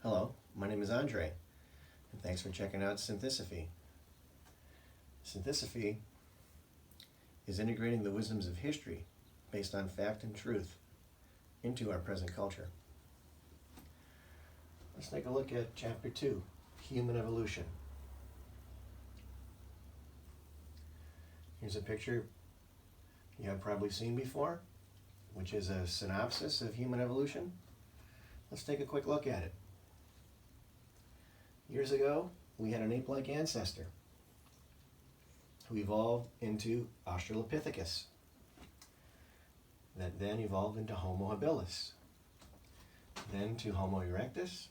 Hello, my name is Andre, and thanks for checking out Synthisophy. Synthisophy is integrating the wisdoms of history based on fact and truth into our present culture. Let's take a look at Chapter 2, Human Evolution. Here's a picture you have probably seen before, which is a synopsis of human evolution. Let's take a quick look at it. Years ago, we had an ape-like ancestor who evolved into Australopithecus, that then evolved into Homo habilis, then to Homo erectus,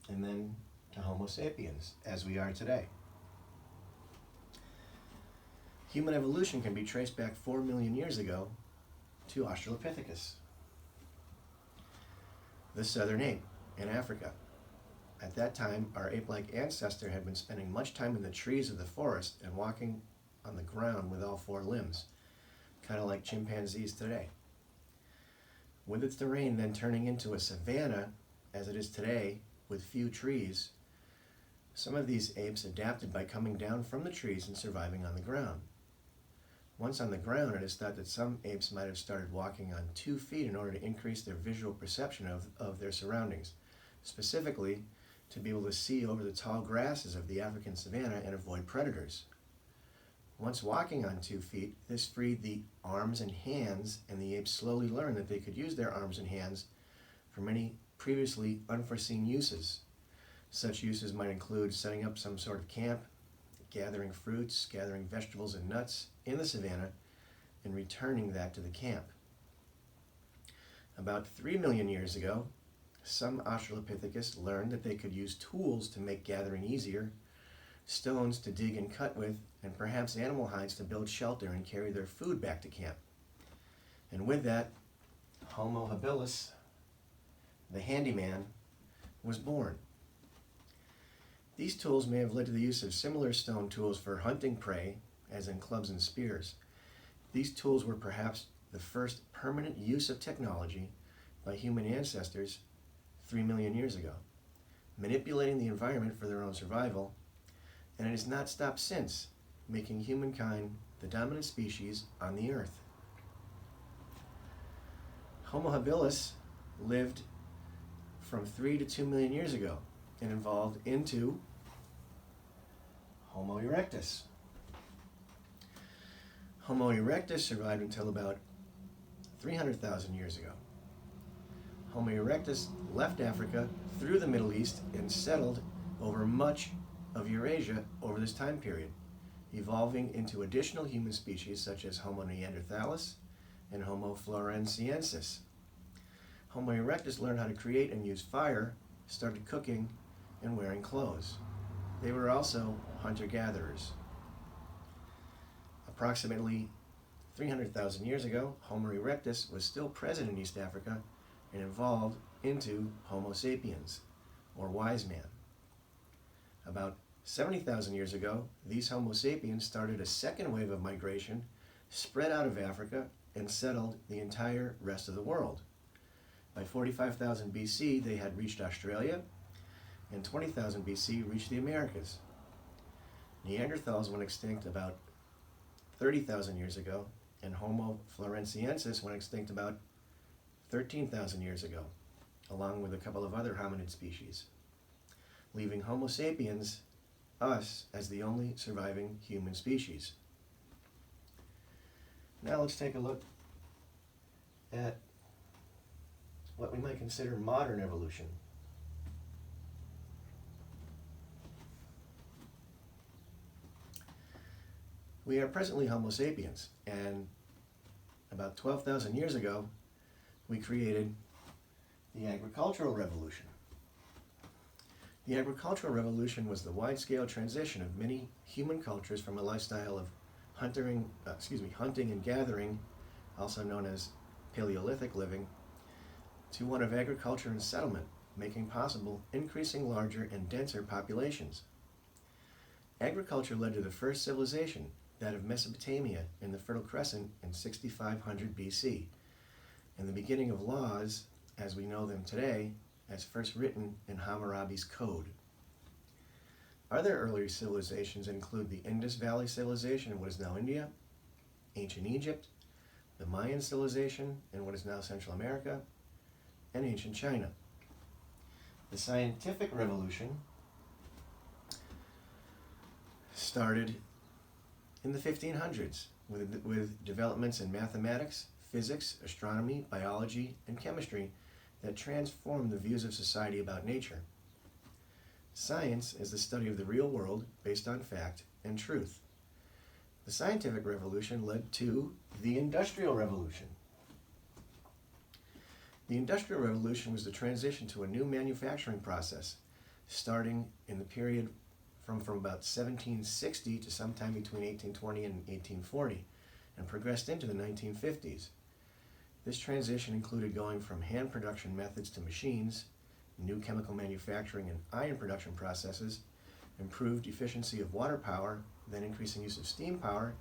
and then to Homo sapiens, as we are today. Human evolution can be traced back 4 million years ago to Australopithecus, the southern ape in Africa. At that time, our ape-like ancestor had been spending much time in the trees of the forest and walking on the ground with all 4 limbs, kind of like chimpanzees today. With its terrain then turning into a savanna, as it is today, with few trees, some of these apes adapted by coming down from the trees and surviving on the ground. Once on the ground, it is thought that some apes might have started walking on 2 feet in order to increase their visual perception of their surroundings, specifically to be able to see over the tall grasses of the African savanna and avoid predators. Once walking on 2 feet, this freed the arms and hands, and the apes slowly learned that they could use their arms and hands for many previously unforeseen uses. Such uses might include setting up some sort of camp, gathering fruits, gathering vegetables and nuts in the savanna, and returning that to the camp. About 3 million years ago, some Australopithecus learned that they could use tools to make gathering easier, stones to dig and cut with, and perhaps animal hides to build shelter and carry their food back to camp. And with that, Homo habilis, the handyman, was born. These tools may have led to the use of similar stone tools for hunting prey, as in clubs and spears. These tools were perhaps the first permanent use of technology by human ancestors 3 million years ago, manipulating the environment for their own survival, and it has not stopped since, making humankind the dominant species on the earth. Homo habilis lived from 3 to 2 million years ago and evolved into Homo erectus. Homo erectus survived until about 300,000 years ago. Homo erectus left Africa through the Middle East and settled over much of Eurasia over this time period, evolving into additional human species such as Homo neanderthalis and Homo floresiensis. Homo erectus learned how to create and use fire, started cooking, and wearing clothes. They were also hunter-gatherers. Approximately 300,000 years ago, Homo erectus was still present in East Africa and evolved into Homo sapiens, or wise man. About 70,000 years ago, these Homo sapiens started a second wave of migration, spread out of Africa, and settled the entire rest of the world. By 45,000 BC, they had reached Australia, and 20,000 BC reached the Americas. Neanderthals went extinct about 30,000 years ago, and Homo floresiensis went extinct about 13,000 years ago, along with a couple of other hominid species, leaving Homo sapiens, us, as the only surviving human species. Now let's take a look at what we might consider modern evolution. We are presently Homo sapiens, and about 12,000 years ago, we created the agricultural revolution. The agricultural revolution was the wide-scale transition of many human cultures from a lifestyle of hunting and gathering, also known as Paleolithic living, to one of agriculture and settlement, making possible increasing larger and denser populations. Agriculture led to the first civilization, that of Mesopotamia in the Fertile Crescent in 6500 BC, and the beginning of laws, as we know them today, as first written in Hammurabi's code. Other early civilizations include the Indus Valley Civilization in what is now India, ancient Egypt, the Mayan civilization in what is now Central America, and ancient China. The scientific revolution started in the 1500s with developments in mathematics, physics, astronomy, biology, and chemistry that transformed the views of society about nature. Science is the study of the real world based on fact and truth. The scientific revolution led to the Industrial Revolution. The Industrial Revolution was the transition to a new manufacturing process, starting in the period from about 1760 to sometime between 1820 and 1840, and progressed into the 1950s. This transition included going from hand production methods to machines, new chemical manufacturing and iron production processes, improved efficiency of water power, then increasing use of steam power,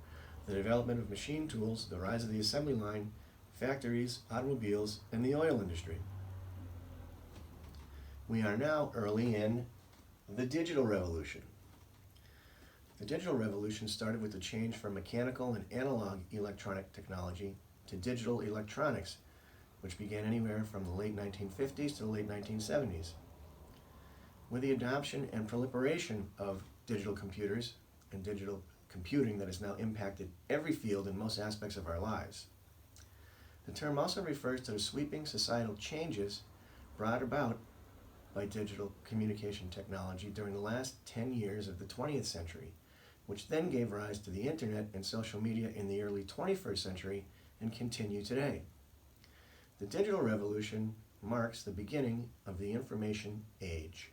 the development of machine tools, the rise of the assembly line, factories, automobiles, and the oil industry. We are now early in the digital revolution. The digital revolution started with the change from mechanical and analog electronic technology to digital electronics, which began anywhere from the late 1950s to the late 1970s. With the adoption and proliferation of digital computers and digital computing that has now impacted every field and most aspects of our lives. The term also refers to the sweeping societal changes brought about by digital communication technology during the last 10 years of the 20th century, which then gave rise to the internet and social media in the early 21st century and continue today. The digital revolution marks the beginning of the information age.